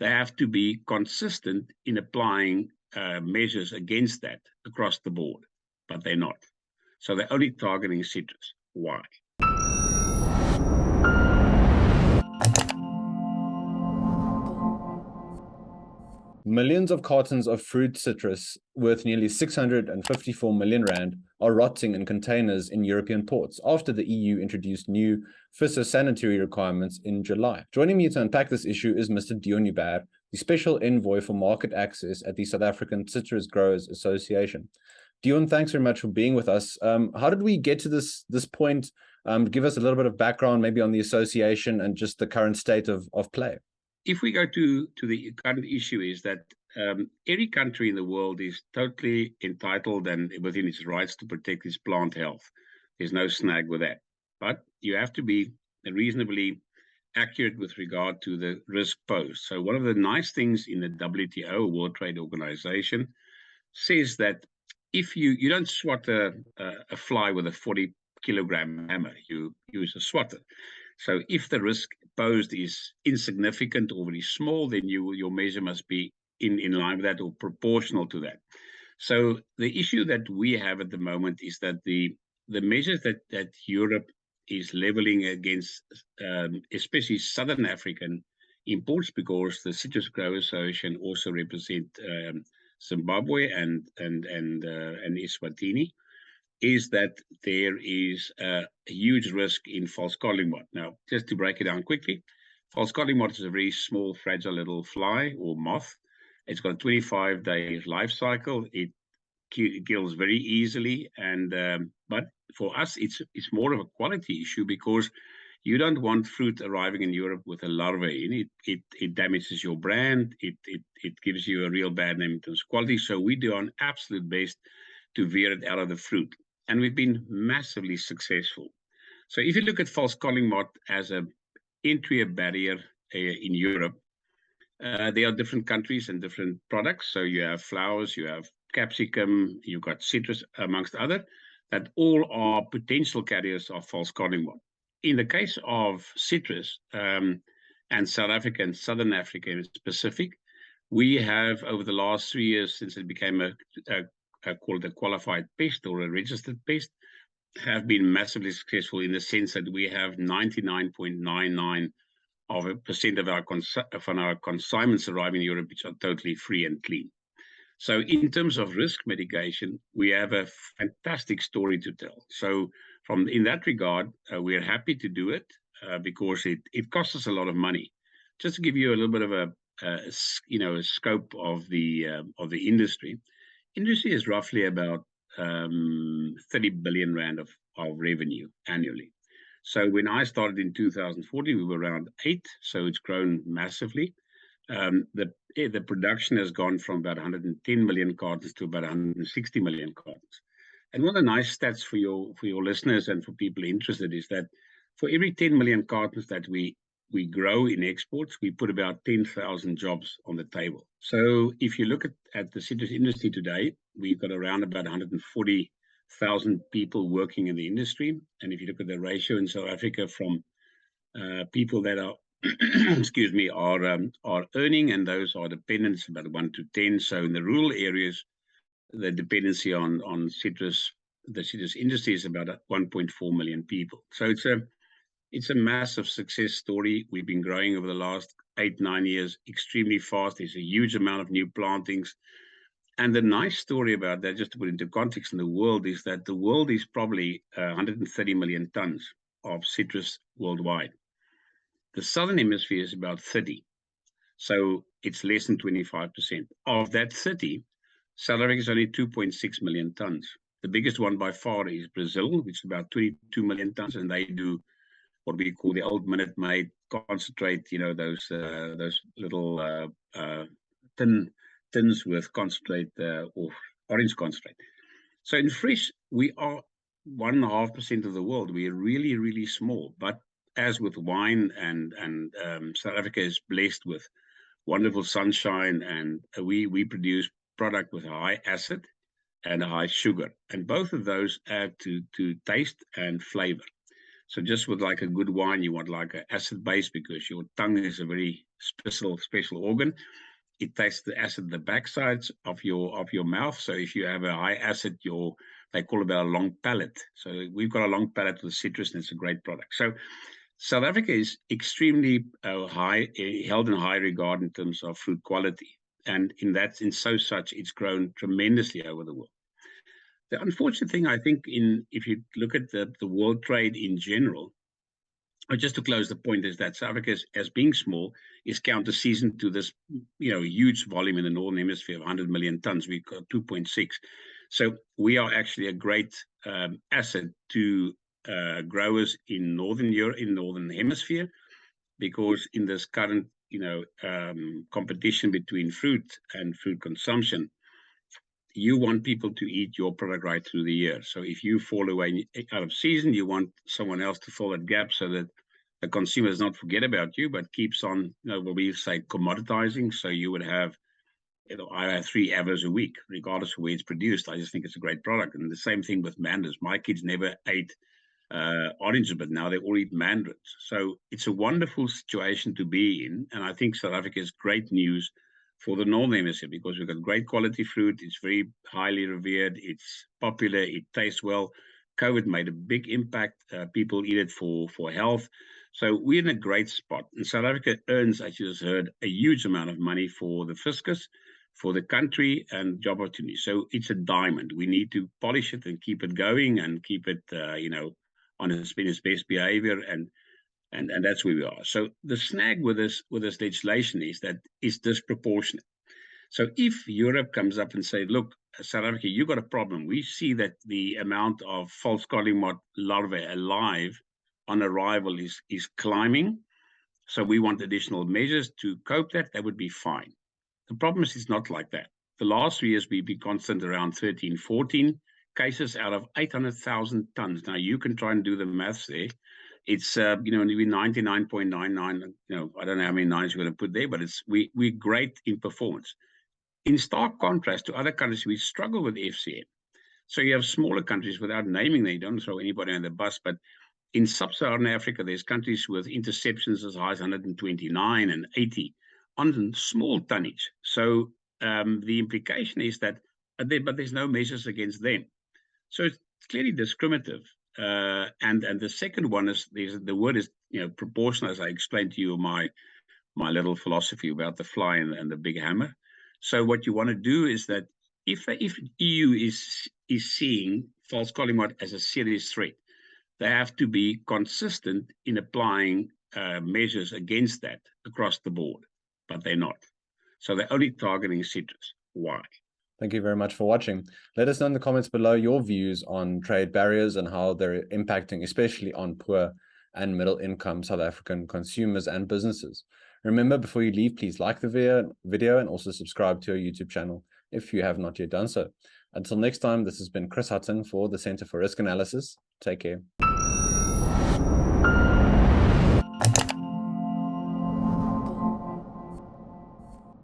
they have to be consistent in applying measures against that across the board, but they're not. So they're only targeting citrus. Why? Millions of cartons of fruit citrus worth nearly 654 million rand are rotting in containers in European ports after the EU introduced new phytosanitary requirements in July. Joining me to unpack this issue is Mr. Deon Joubert, the Special Envoy for Market Access at the South African Citrus Growers Association. Deon, thanks very much for being with us. How did we get to this point? Give us a little bit of background maybe on the association and just the current state of play. If we go to the current issue, is that every country in the world is totally entitled and within its rights to protect its plant health. There's no snag with that. But you have to be reasonably accurate with regard to the risk posed. So one of the nice things in the WTO, World Trade Organization, says that if you don't swat a fly with a 40-kilogram hammer, you use a swatter. So if the risk posed is insignificant or very small, then your measure must be in line with that or proportional to that. So the issue that we have at the moment is that the measures that Europe is leveling against, especially Southern African imports, because the Citrus Growers Association also represent Zimbabwe and Eswatini, is that there is a huge risk in false codling moth. Now, just to break it down quickly, false codling moth is a very small, fragile little fly or moth. It's got a 25-day life cycle. It kills very easily, and but for us, it's more of a quality issue, because you don't want fruit arriving in Europe with a larvae in it. It damages your brand. It gives you a real bad name in terms of quality. So we do our absolute best to veer it out of the fruit. And we've been massively successful. So if you look at false codling moth as an entry barrier in Europe, there are different countries and different products. So you have flowers, you have capsicum, you've got citrus, amongst other, that all are potential carriers of false codling moth. In the case of citrus, and South Africa and Southern Africa in specific, we have, over the last 3 years, since it became called a qualified pest or a registered pest, have been massively successful in the sense that we have 99.99% of our consignments arriving in Europe, which are totally free and clean. So in terms of risk mitigation, we have a fantastic story to tell. So in that regard, we are happy to do it because it costs us a lot of money. Just to give you a little bit of a scope of the industry. Industry is roughly about 30 billion rand of revenue annually. So when I started in 2014, we were around 8, so it's grown massively. The production has gone from about 110 million cartons to about 160 million cartons. And one of the nice stats for your listeners and for people interested is that for every 10 million cartons that we grow in exports, we put about 10,000 jobs on the table. So if you look at the citrus industry today, we've got around about 140,000 people working in the industry. And if you look at the ratio in South Africa from people that are, excuse me, are earning, and those are dependents, about 1 to 10. So in the rural areas, the dependency on citrus, the citrus industry is about 1.4 million people. So it's a massive success story. We've been growing over the last 8-9 years extremely fast. There's a huge amount of new plantings. And the nice story about that, just to put into context in the world, is that the world is probably 130 million tons of citrus worldwide. The Southern Hemisphere is about 30. So it's less than 25%. Of that 30, South Africa is only 2.6 million tons. The biggest one by far is Brazil, which is about 22 million tons, and they do what we call the old Minute Maid concentrate, those little tins with concentrate or orange concentrate. So in fresh, we are 1.5% of the world. We are really, really small. But as with wine and South Africa is blessed with wonderful sunshine, and we produce product with a high acid and a high sugar. And both of those add to taste and flavor. So just with like a good wine, you want like an acid base because your tongue is a very special organ. It tastes the acid the backsides of your mouth. So if you have a high acid, they call it a long palate. So we've got a long palate with citrus, and it's a great product. So South Africa is extremely held in high regard in terms of fruit quality, and it's grown tremendously over the world. The unfortunate thing, I think, if you look at the world trade in general, or just to close the point, is that South Africa, as being small, is counter-season to this, huge volume in the Northern Hemisphere of 100 million tons. We've got 2.6. So we are actually a great asset to growers in Northern Hemisphere, because in this current, competition between fruit and fruit consumption, you want people to eat your product right through the year. So if you fall away out of season, you want someone else to fill that gap so that the consumer does not forget about you, but keeps on, what we say, commoditizing. So you would have, I have 3 avos a week, regardless of where it's produced. I just think it's a great product. And the same thing with mandarins. My kids never ate oranges, but now they all eat mandarins. So it's a wonderful situation to be in. And I think South Africa is great news for the Northern Hemisphere, because we've got great quality fruit. It's very highly revered. It's popular. It tastes well. COVID made a big impact. People eat it for health. So we're in a great spot. And South Africa earns, as you just heard, a huge amount of money for the fiscus, for the country, and job opportunities. So it's a diamond. We need to polish it and keep it going, and keep it, on its best behavior. And that's where we are. So the snag with this legislation is that it's disproportionate. So if Europe comes up and say, look, South Africa, you got a problem. We see that the amount of false collymot larvae alive on arrival is climbing. So we want additional measures to cope that would be fine. The problem is it's not like that. The last 3 years, we've been constant around 13, 14 cases out of 800,000 tons. Now you can try and do the maths there. It's, maybe 99.99, I don't know how many nines you're going to put there, but we're great in performance. In stark contrast to other countries, we struggle with FCM. So you have smaller countries, without naming them, you don't throw anybody on the bus, but in sub-Saharan Africa, there's countries with interceptions as high as 129 and 80 on small tonnage. So the implication is that, but there's no measures against them. So it's clearly discriminative. And the second one is, the word is, proportional, as I explained to you my little philosophy about the fly and the big hammer. So what you want to do is that if EU is seeing false collymot as a serious threat, they have to be consistent in applying measures against that across the board, but they're not. So they're only targeting citrus. Why? Thank you very much for watching. Let us know in the comments below your views on trade barriers and how they're impacting, especially on poor and middle income South African consumers and businesses. Remember, before you leave, please like the video and also subscribe to our YouTube channel if you have not yet done so. Until next time, this has been Chris Hattingh for the Center for Risk Analysis. Take care.